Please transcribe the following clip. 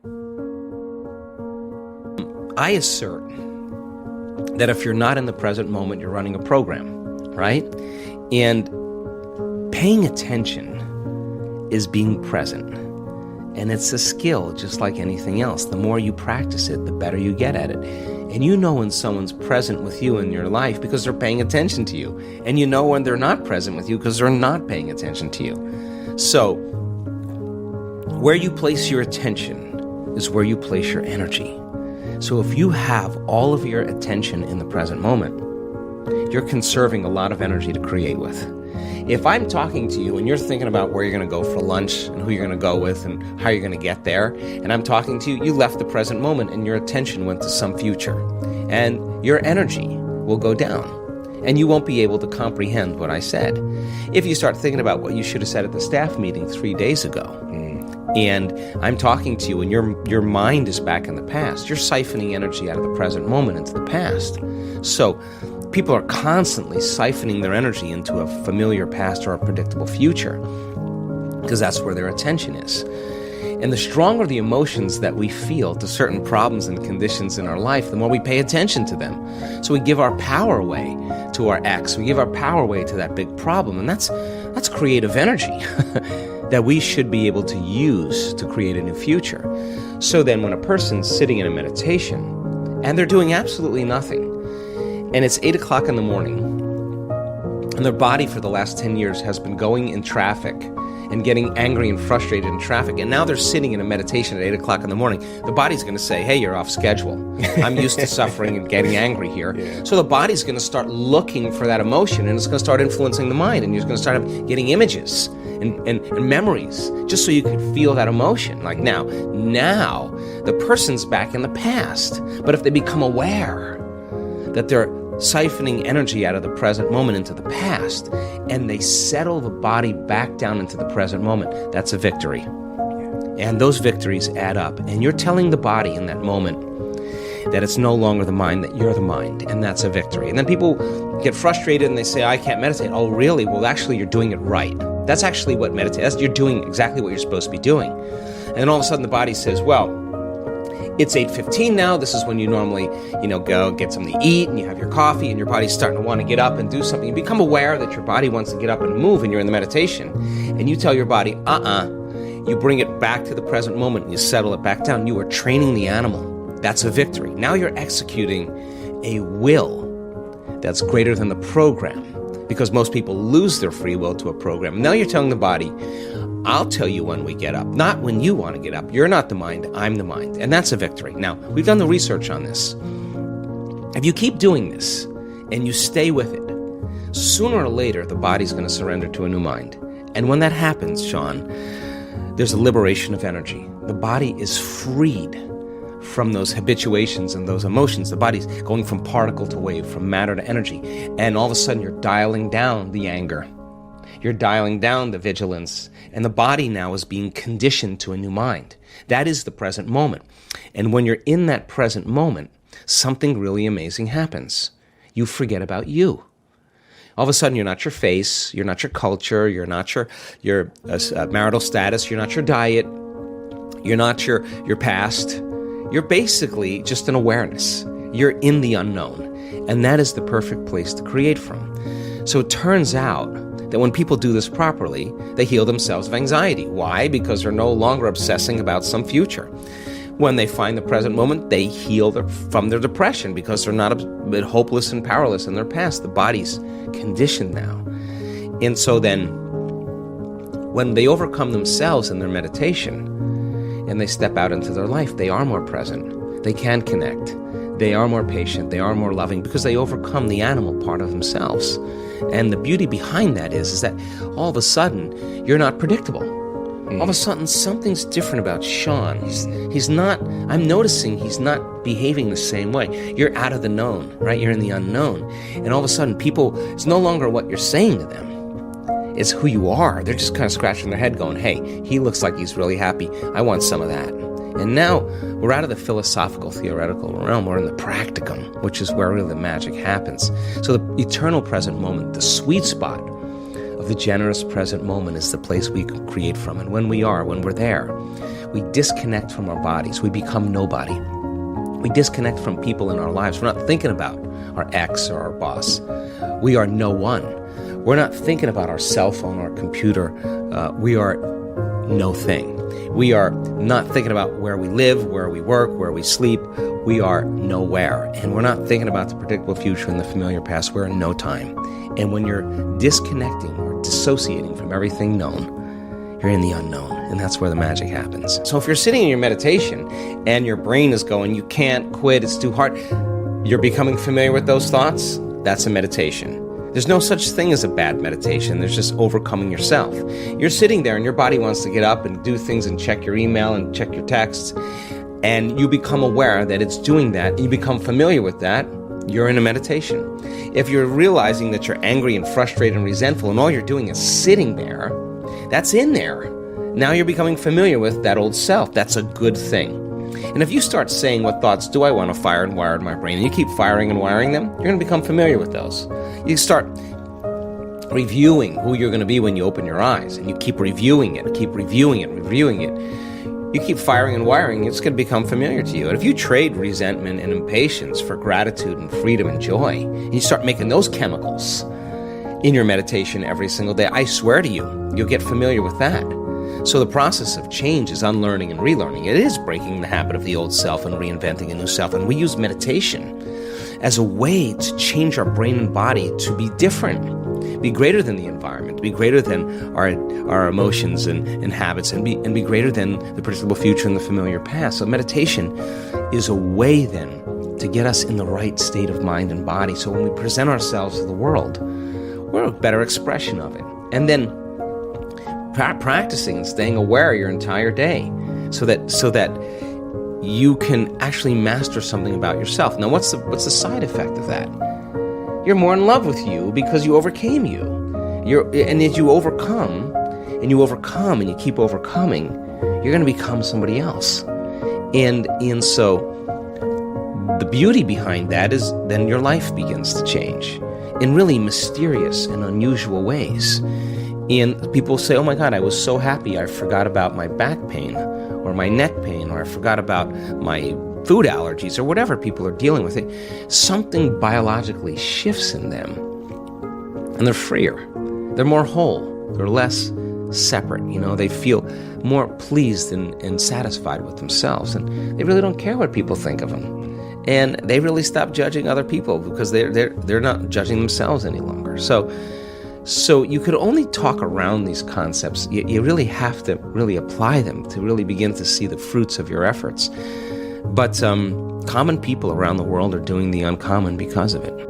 I assert that if you're not in the present moment, you're running a program, right? And paying attention is being present. And it's a skill just like anything else. The more you practice it, the better you get at it. And you know when someone's present with you in your life because they're paying attention to you. And you know when they're not present with you because they're not paying attention to you. So, where you place your attention is where you place your energy. So if you have all of your attention in the present moment, you're conserving a lot of energy to create with. If I'm talking to you and you're thinking about where you're going to go for lunch and who you're going to go with and how you're going to get there, and I'm talking to you, you left the present moment and your attention went to some future. And your energy will go down and you won't be able to comprehend what I said. If you start thinking about what you should have said at the staff meeting 3 days ago, and I'm talking to you and your mind is back in the past, you're siphoning energy out of the present moment into the past. So people are constantly siphoning their energy into a familiar past or a predictable future because that's where their attention is. And the stronger the emotions that we feel to certain problems and conditions in our life, the more we pay attention to them. So we give our power away to our ex. We give our power away to that big problem. And that's creative energy that we should be able to use to create a new future. So then when a person's sitting in a meditation and they're doing absolutely nothing, and it's 8 o'clock in the morning, and their body for the last 10 years has been going in traffic and getting angry and frustrated in traffic, and now they're sitting in a meditation at 8 o'clock in the morning, the body's going to say, hey, you're off schedule. I'm used to suffering and getting angry here. Yeah. So the body's going to start looking for that emotion, and it's going to start influencing the mind, and you're going to start getting images and memories just so you can feel that emotion. Like now the person's back in the past. But if they become aware that they're siphoning energy out of the present moment into the past, and they settle the body back down into the present moment, that's a victory. And those victories add up. And you're telling the body in that moment that it's no longer the mind, that you're the mind, and that's a victory. And then people get frustrated and they say, I can't meditate. Oh, really? Well, actually, you're doing it right. That's actually what meditate. You're doing exactly what you're supposed to be doing. And then all of a sudden the body says, well, it's 8:15 now. This is when you normally, go get something to eat and you have your coffee and your body's starting to want to get up and do something. You become aware that your body wants to get up and move and you're in the meditation. And you tell your body, You bring it back to the present moment and you settle it back down. You are training the animal. That's a victory. Now you're executing a will that's greater than the program, because most people lose their free will to a program. Now you're telling the body, I'll tell you when we get up, not when you want to get up. You're not the mind, I'm the mind. And that's a victory. Now, we've done the research on this. If you keep doing this and you stay with it, sooner or later, the body's going to surrender to a new mind. And when that happens, Sean, there's a liberation of energy. The body is freed from those habituations and those emotions. The body's going from particle to wave, from matter to energy. And all of a sudden, you're dialing down the anger. You're dialing down the vigilance. And the body now is being conditioned to a new mind. That is the present moment. And when you're in that present moment, something really amazing happens. You forget about you. All of a sudden, you're not your face, you're not your culture, you're not your marital status, you're not your diet, you're not your past. You're basically just an awareness. You're in the unknown. And that is the perfect place to create from. So it turns out that when people do this properly, they heal themselves of anxiety. Why? Because they're no longer obsessing about some future. When they find the present moment, they heal from their depression because they're not a bit hopeless and powerless in their past. The body's conditioned now. And so then, when they overcome themselves in their meditation and they step out into their life, they are more present. They can connect. They are more patient. They are more loving because they overcome the animal part of themselves. And the beauty behind that is that all of a sudden, you're not predictable. All of a sudden, something's different about Sean. He's not, I'm noticing he's not behaving the same way. You're out of the known, right? You're in the unknown. And all of a sudden, people, it's no longer what you're saying to them. It's who you are. They're just kind of scratching their head going, hey, he looks like he's really happy. I want some of that. And now we're out of the philosophical, theoretical realm. We're in the practicum, which is where really the magic happens. So the eternal present moment, the sweet spot of the generous present moment, is the place we can create from. And when we're there, we disconnect from our bodies. We become nobody. We disconnect from people in our lives. We're not thinking about our ex or our boss. We are no one. We're not thinking about our cell phone or computer. We are no thing. We are not thinking about where we live, where we work, where we sleep. We are nowhere. And we're not thinking about the predictable future and the familiar past. We're in no time. And when you're disconnecting or dissociating from everything known, you're in the unknown. And that's where the magic happens. So if you're sitting in your meditation and your brain is going, you can't quit, it's too hard, you're becoming familiar with those thoughts, that's a meditation. There's no such thing as a bad meditation. There's just overcoming yourself. You're sitting there and your body wants to get up and do things and check your email and check your texts, and you become aware that it's doing that, and you become familiar with that, you're in a meditation. If you're realizing that you're angry and frustrated and resentful and all you're doing is sitting there, that's in there. Now you're becoming familiar with that old self. That's a good thing. And if you start saying, what thoughts do I want to fire and wire in my brain, and you keep firing and wiring them, you're going to become familiar with those. You start reviewing who you're going to be when you open your eyes, and you keep reviewing it, reviewing it. You keep firing and wiring, it's going to become familiar to you. And if you trade resentment and impatience for gratitude and freedom and joy, and you start making those chemicals in your meditation every single day, I swear to you, you'll get familiar with that. So the process of change is unlearning and relearning. It is breaking the habit of the old self and reinventing a new self. And we use meditation as a way to change our brain and body to be different, be greater than the environment, be greater than our emotions and habits, and be greater than the predictable future and the familiar past. So meditation is a way then to get us in the right state of mind and body. So when we present ourselves to the world, we're a better expression of it. And then practicing and staying aware your entire day so that you can actually master something about yourself. Now, what's the side effect of that? You're more in love with you because you overcame you. And as you overcome and you keep overcoming, you're going to become somebody else. And so the beauty behind that is then your life begins to change in really mysterious and unusual ways. And people say, oh my God, I was so happy I forgot about my back pain or my neck pain, or I forgot about my food allergies or whatever people are dealing with. Something biologically shifts in them and they're freer. They're more whole. They're less separate. They feel more pleased and satisfied with themselves, and they really don't care what people think of them. And they really stop judging other people because they're not judging themselves any longer. So you could only talk around these concepts. You really have to really apply them to really begin to see the fruits of your efforts. But common people around the world are doing the uncommon because of it.